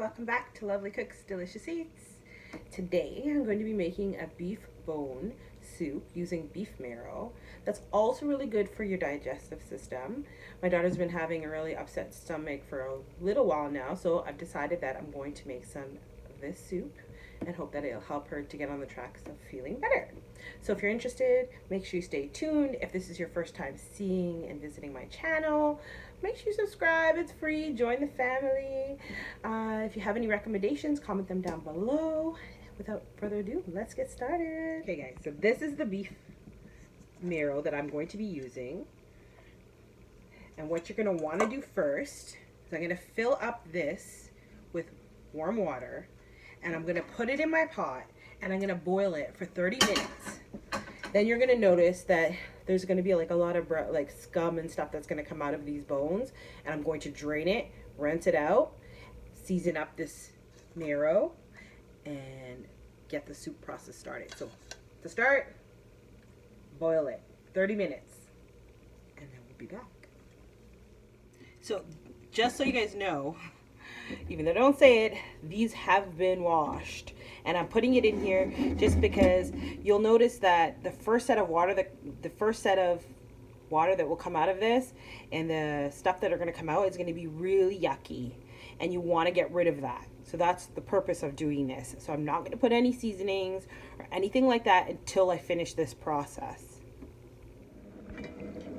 welcome back to Lovely Cooks Delicious Eats. Today I'm going to be making a beef bone soup using beef marrow. That's also really good for your digestive system. My daughter's been having a really upset stomach for a little while now, so I've decided that I'm going to make some of this soup and hope that it'll help her to get on the tracks of feeling better. So if you're interested, make sure you stay tuned. If this is your first time seeing and visiting my channel, make sure you subscribe. It's free. Join the family. If you have any recommendations, comment them down below. Without further ado, let's get started. Okay guys, so this is the beef marrow that I'm going to be using. And what you're going to want to do first is I'm going to fill up this with warm water. And I'm going to put it in my pot and I'm going to boil it for 30 minutes. Then you're going to notice that there's going to be like a lot of like scum and stuff that's going to come out of these bones. And I'm going to drain it, rinse it out, season up this marrow, and get the soup process started. So to start, boil it 30 minutes and then we'll be back. So just so you guys know, even though I don't say it, these have been washed. And I'm putting it in here just because you'll notice that the first set of water that will come out of this and the stuff that are going to come out is going to be really yucky. And you want to get rid of that. So that's the purpose of doing this. So I'm not going to put any seasonings or anything like that until I finish this process.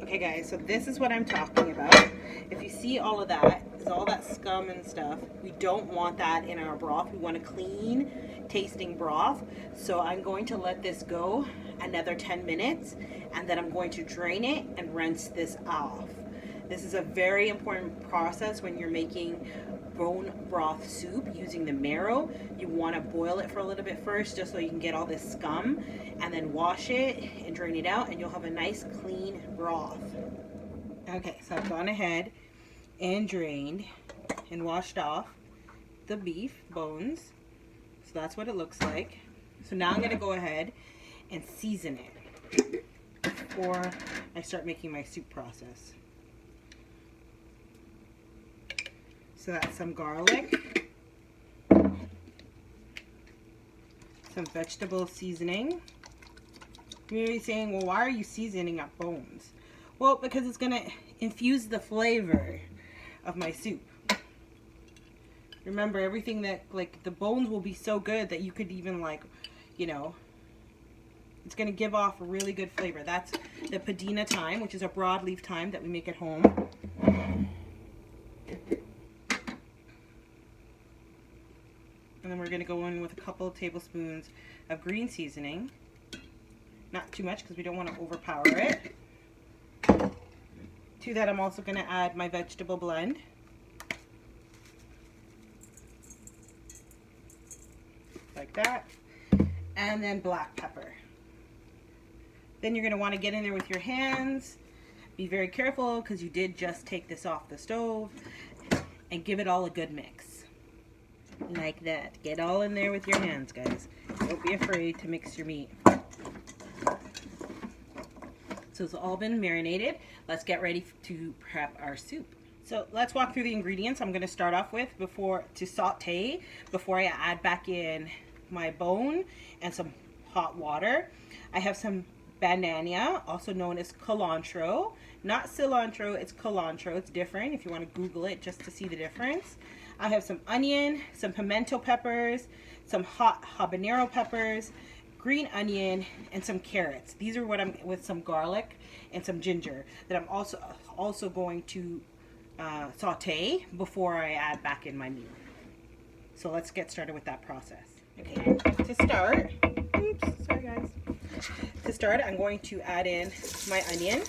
Okay guys, so this is what I'm talking about. If you see all of that, is all that scum and stuff, we don't want that in our broth. We want a clean tasting broth. So I'm going to let this go another 10 minutes and then I'm going to drain it and rinse this off. This is a very important process when you're making bone broth soup using the marrow. You want to boil it for a little bit first just so you can get all this scum, and then wash it and drain it out and you'll have a nice clean broth. Okay, so I've gone ahead and drained and washed off the beef bones. So that's what it looks like. So now I'm going to go ahead and season it before I start making my soup process. So that's some garlic, some vegetable seasoning. You may be saying, well, why are you seasoning up bones? Well, because it's going to infuse the flavor of my soup. Remember, everything that, like, the bones will be so good that you could even, like, you know, it's going to give off a really good flavor. That's the Padina thyme, which is a broadleaf thyme that we make at home. And then we're going to go in with a couple of tablespoons of green seasoning. Not too much because we don't want to overpower it. To that I'm also going to add my vegetable blend. Like that. And then black pepper. Then you're going to want to get in there with your hands. Be very careful because you did just take this off the stove. And give it all a good mix. Like that. Get all in there with your hands, guys. Don't be afraid to mix your meat. So it's all been marinated. Let's get ready to prep our soup. So let's walk through the ingredients. I'm going to start off with to saute before I add back in my bone and some hot water. I have some banana, also known as cilantro. Not cilantro, it's cilantro. It's different if you want to Google it just to see the difference. I have some onion, some pimento peppers, some hot habanero peppers, green onion, and some carrots. These are what I'm with some garlic and some ginger that I'm also going to saute before I add back in my meat. So let's get started with that process. Okay, to start, oops, sorry guys. To start, I'm going to add in my onion.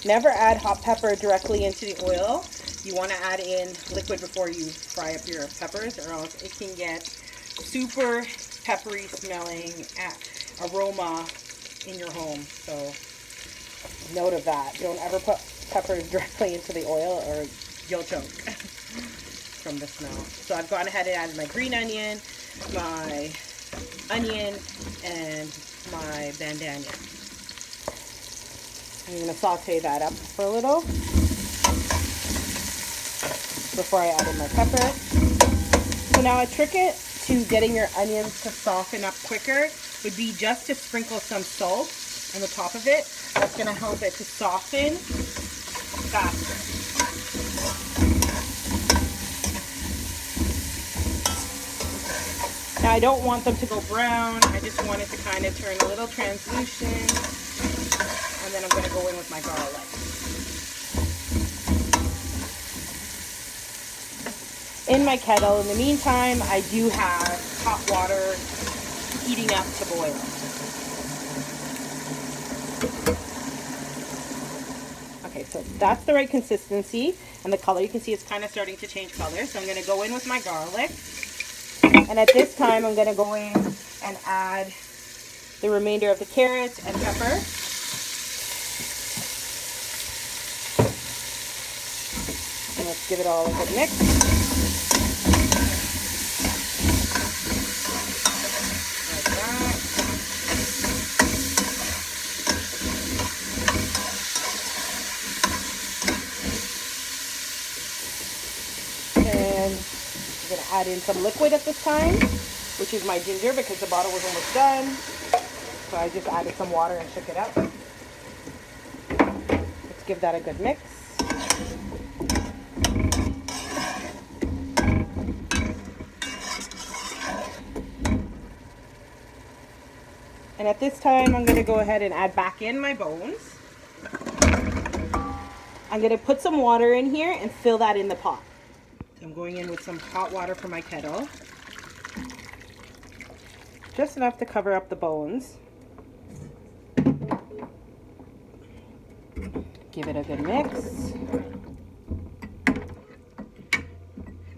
Never add hot pepper directly into the oil. You want to add in liquid before you fry up your peppers, or else it can get super peppery smelling aroma in your home. So note of that. Don't ever put peppers directly into the oil or you'll choke from the smell. So I've gone ahead and added my green onion, my onion, and my bandana. I'm going to saute that up for a little. before I add in my pepper. So now a trick to getting your onions to soften up quicker would be just to sprinkle some salt on the top of it. That's going to help it to soften faster. Now I don't want them to go brown. I just want it to kind of turn a little translucent. And then I'm going to go in with my garlic. In my kettle, in the meantime, I do have hot water heating up to boil. Okay, so that's the right consistency, and the color, you can see it's kind of starting to change color. So I'm going to go in with my garlic, and at this time I'm going to go in and add the remainder of the carrots and pepper. And let's give it all a good mix. I'm going to add in some liquid at this time, which is my ginger, because the bottle was almost done. So I just added some water and shook it up. Let's give that a good mix. And at this time, I'm going to go ahead and add back in my bones. I'm going to put some water in here and fill that in the pot. I'm going in with some hot water from my kettle. Just enough to cover up the bones. Give it a good mix.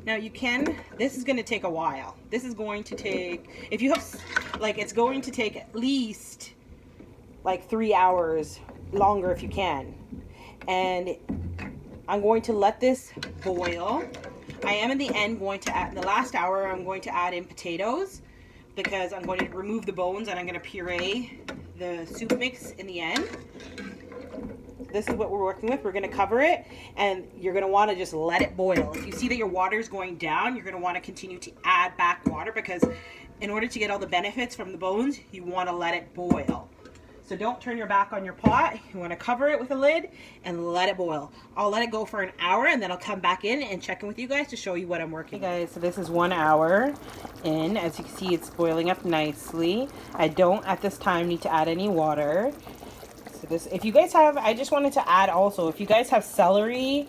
Now you can, this is going to take a while. This is going to take, if you have, like, it's going to take at least like 3 hours longer if you can. And I'm going to let this boil. I am in the end going to add, in the last hour, I'm going to add in potatoes because I'm going to remove the bones and I'm going to puree the soup mix in the end. This is what we're working with. We're going to cover it and you're going to want to just let it boil. If you see that your water is going down, you're going to want to continue to add back water because in order to get all the benefits from the bones, you want to let it boil. So don't turn your back on your pot. You want to cover it with a lid and let it boil. I'll let it go for an hour and then I'll come back in and check in with you guys to show you what I'm working with. Hey guys, so this is 1 hour in. As you can see, it's boiling up nicely. I don't at this time need to add any water. So this, if you guys have, I just wanted to add also, if you guys have celery,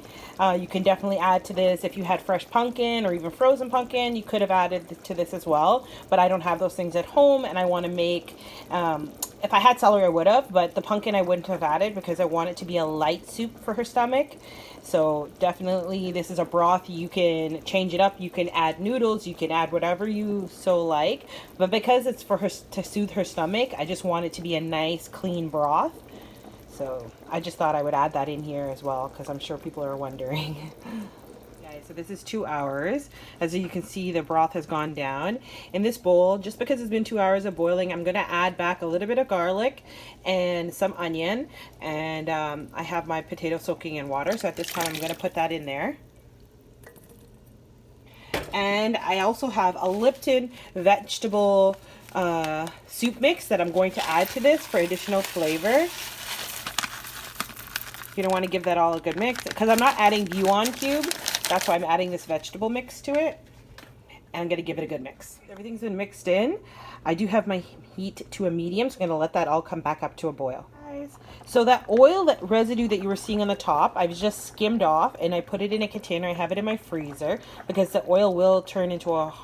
you can definitely add to this. If you had fresh pumpkin or even frozen pumpkin, you could have added to this as well. But I don't have those things at home and I want to make, if I had celery I would have, but the pumpkin I wouldn't have added because I want it to be a light soup for her stomach. So definitely this is a broth. You can change it up. You can add noodles. You can add whatever you so like. But because it's for her to soothe her stomach, I just want it to be a nice clean broth. So I just thought I would add that in here as well because I'm sure people are wondering. Guys, so this is 2 hours. As you can see, the broth has gone down. In this bowl, just because it's been 2 hours of boiling, I'm going to add back a little bit of garlic and some onion. And I have my potato soaking in water. So at this time, I'm going to put that in there. And I also have a Lipton vegetable soup mix that I'm going to add to this for additional flavor. You're going to want to give that all a good mix because I'm not adding Buon cube. That's why I'm adding this vegetable mix to it. And I'm going to give it a good mix. Everything's been mixed in. I do have my heat to a medium, so I'm going to let that all come back up to a boil. So that oil, that residue that you were seeing on the top, I've just skimmed off and I put it in a container. I have it in my freezer because the oil will turn into a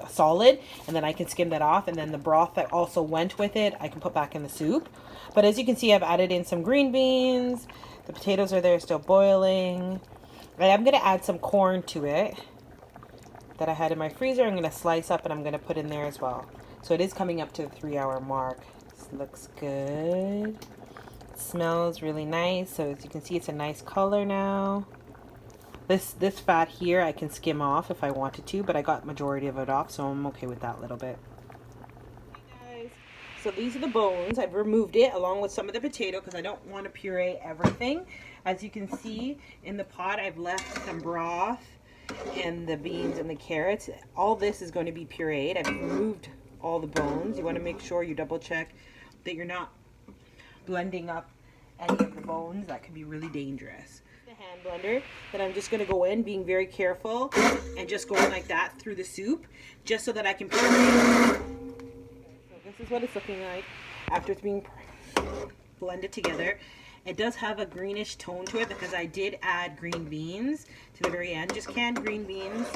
solid, and then I can skim that off, and then the broth that also went with it I can put back in the soup. But as you can see, I've added in some green beans. The potatoes are there still boiling. And I'm going to add some corn to it that I had in my freezer. I'm going to slice up and I'm going to put in there as well. So it is coming up to the 3 hour mark. This looks good. It smells really nice. So as you can see, it's a nice color now. This fat here I can skim off if I wanted to, but I got majority of it off, so I'm okay with that little bit. Hey guys, so these are the bones. I've removed it along with some of the potato because I don't want to puree everything. As you can see in the pot, I've left some broth and the beans and the carrots. All this is going to be pureed. I've removed all the bones. You want to make sure you double check that you're not blending up any of the bones. That could be really dangerous. The hand blender, then I'm just going to go in being very careful and just going like that through the soup just so that I can puree. So this is what it's looking like after it's being blended together. It does have a greenish tone to it because I did add green beans to the very end, just canned green beans,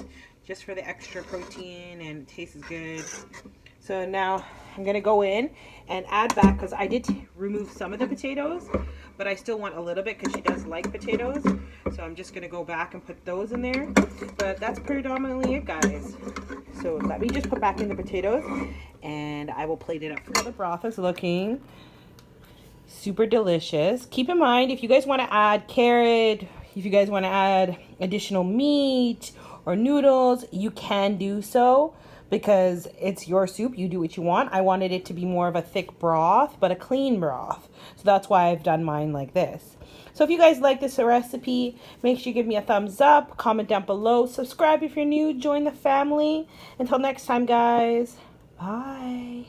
just for the extra protein, and it tastes good. So now I'm gonna go in and add back, because I did remove some of the potatoes, but I still want a little bit because she does like potatoes. So I'm just gonna go back and put those in there. But that's predominantly it, guys. So let me just put back in the potatoes and I will plate it up. Now the broth is looking super delicious. Keep in mind, if you guys want to add carrot, if you guys want to add additional meat or noodles, you can do so because it's your soup. You do what you want. I wanted it to be more of a thick broth, but a clean broth. So that's why I've done mine like this. So if you guys like this recipe, make sure you give me a thumbs up, comment down below, subscribe if you're new, join the family. Until next time, guys. Bye.